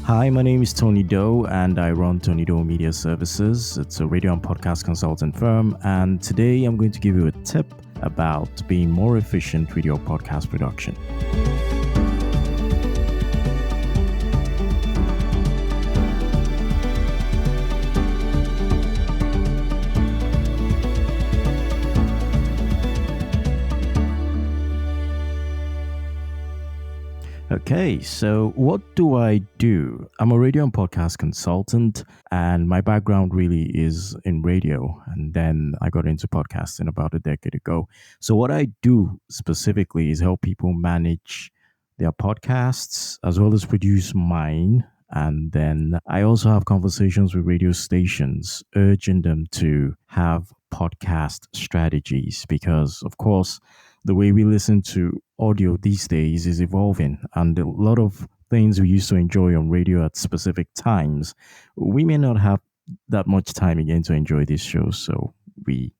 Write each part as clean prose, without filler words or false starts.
Hi, my name is Tony Doe, and I run Tony Doe Media Services. It's a radio and podcast consultant firm. And today I'm going to give you a tip about being more efficient with your podcast production. Okay, so what do I do? I'm a radio and podcast consultant, and my background really is in radio. And then I got into podcasting about a decade ago. So, what I do specifically is help people manage their podcasts as well as produce mine. And then I also have conversations with radio stations, urging them to have podcast strategies because, of course, the way we listen to audio these days is evolving, and a lot of things we used to enjoy on radio at specific times, we may not have that much time again to enjoy these shows. So we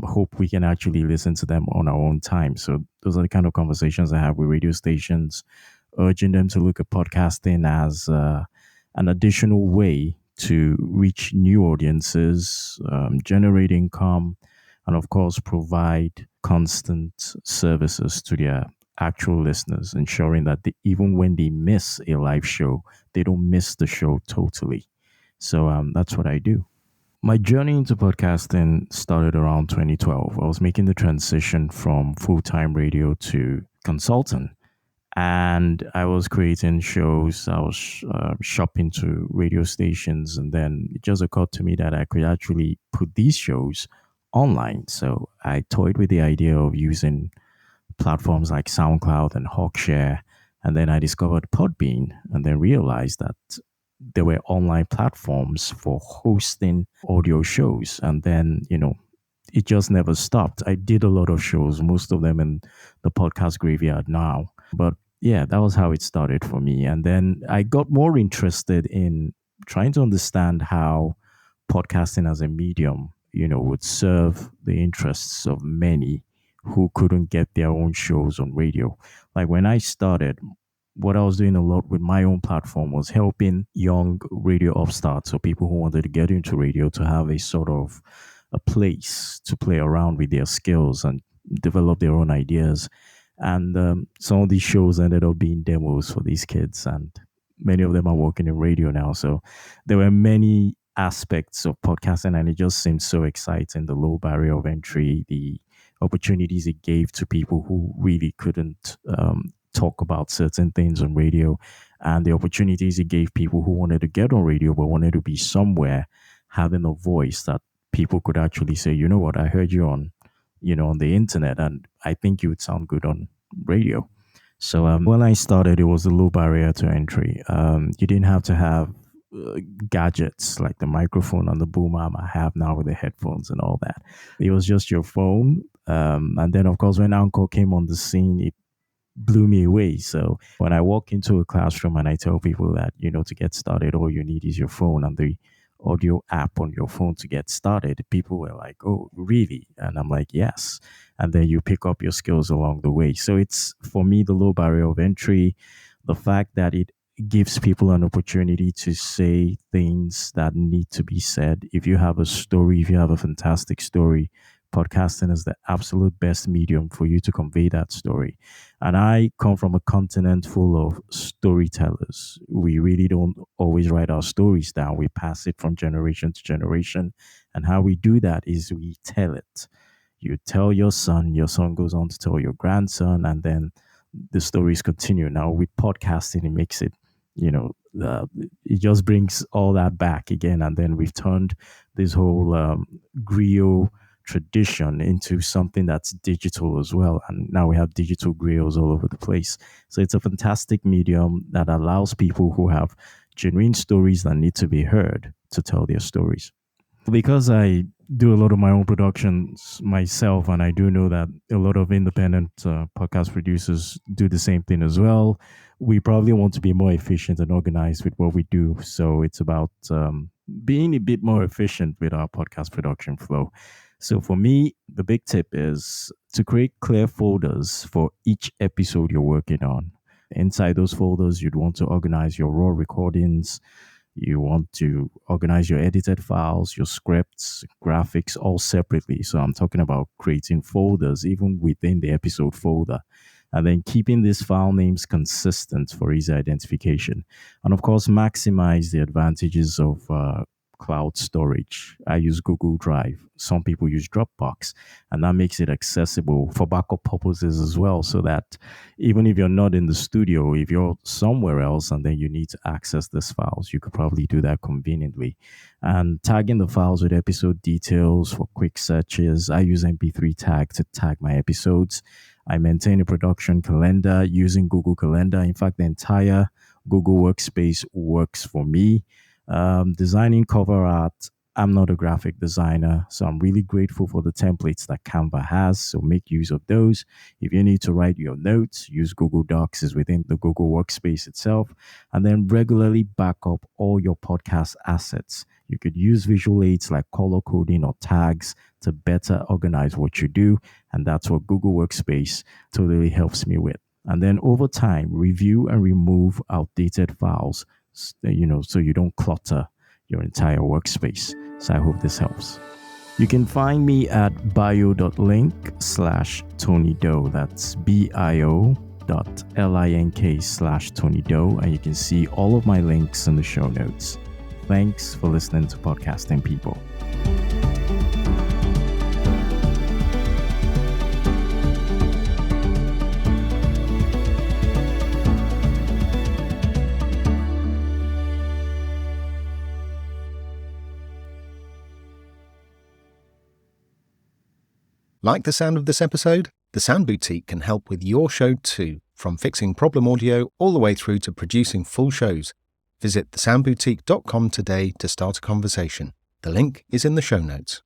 hope we can actually listen to them on our own time. So those are the kind of conversations I have with radio stations, urging them to look at podcasting as an additional way to reach new audiences, generate income, and of course, provide constant services to their actual listeners, ensuring that even when they miss a live show, they don't miss the show totally. So that's what I do. My journey into podcasting started around 2012. I was making the transition from full time radio to consultant, and I was creating shows. I was shopping to radio stations, and then it just occurred to me that I could actually put these shows online. So I toyed with the idea of using platforms like SoundCloud and Hawkshare, and then I discovered Podbean, and then realized that there were online platforms for hosting audio shows, and then it just never stopped. I did a lot of shows, most of them in the podcast graveyard now. But yeah, that was how it started for me. And then I got more interested in trying to understand how podcasting as a medium, would serve the interests of many who couldn't get their own shows on radio. Like when I started, what I was doing a lot with my own platform was helping young radio upstarts, or people who wanted to get into radio, to have a sort of a place to play around with their skills and develop their own ideas. And some of these shows ended up being demos for these kids, and many of them are working in radio now. So there were many aspects of podcasting, and it just seemed so exciting. The low barrier of entry, the opportunities it gave to people who really couldn't talk about certain things on radio, and the opportunities it gave people who wanted to get on radio but wanted to be somewhere, having a voice that people could actually say, you know what, I heard you on on the internet, and I think you would sound good on radio. So when I started, it was a low barrier to entry. You didn't have to have gadgets like the microphone and the boom arm I have now with the headphones and all that. It was just your phone. And then, of course, when Anchor came on the scene, it blew me away. So when I walk into a classroom and I tell people that, to get started, all you need is your phone and the audio app on your phone to get started, people were like, oh, really? And I'm like, yes. And then you pick up your skills along the way. So it's, for me, the low barrier of entry, the fact that it gives people an opportunity to say things that need to be said. If you have a story, if you have a fantastic story, podcasting is the absolute best medium for you to convey that story. And I come from a continent full of storytellers. We really don't always write our stories down. We pass it from generation to generation. And how we do that is we tell it. You tell your son goes on to tell your grandson, and then the stories continue. Now with podcasting, it makes it, it just brings all that back again. And then we've turned this whole griot tradition into something that's digital as well. And now we have digital griots all over the place. So it's a fantastic medium that allows people who have genuine stories that need to be heard to tell their stories. Because I do a lot of my own productions myself, and I do know that a lot of independent podcast producers do the same thing as well. We probably want to be more efficient and organized with what we do. So it's about being a bit more efficient with our podcast production flow. So for me, the big tip is to create clear folders for each episode you're working on. Inside those folders, you'd want to organize your raw recordings. You want to organize your edited files, your scripts, graphics, all separately. So I'm talking about creating folders even within the episode folder. And then keeping these file names consistent for easy identification. And of course, maximize the advantages of cloud storage. I use Google Drive. Some people use Dropbox, and that makes it accessible for backup purposes as well. So that even if you're not in the studio, if you're somewhere else and then you need to access these files, you could probably do that conveniently. And tagging the files with episode details for quick searches. I use MP3 tag to tag my episodes. I maintain a production calendar using Google Calendar. In fact, the entire Google Workspace works for me. Designing cover art. I'm not a graphic designer, so I'm really grateful for the templates that Canva has. So make use of those. If you need to write your notes, use Google Docs is within the Google Workspace itself. And then regularly back up all your podcast assets. You could use visual aids like color coding or tags to better organize what you do. And that's what Google Workspace totally helps me with. And then over time, review and remove outdated files, so you don't clutter your entire workspace. So I hope this helps. You can find me at bio.link/Tony Doe. That's bio.link/Tony Doe. And you can see all of my links in the show notes. Thanks for listening to Podcasting People. Like the sound of this episode? The Sound Boutique can help with your show too, from fixing problem audio all the way through to producing full shows. Visit thesoundboutique.com today to start a conversation. The link is in the show notes.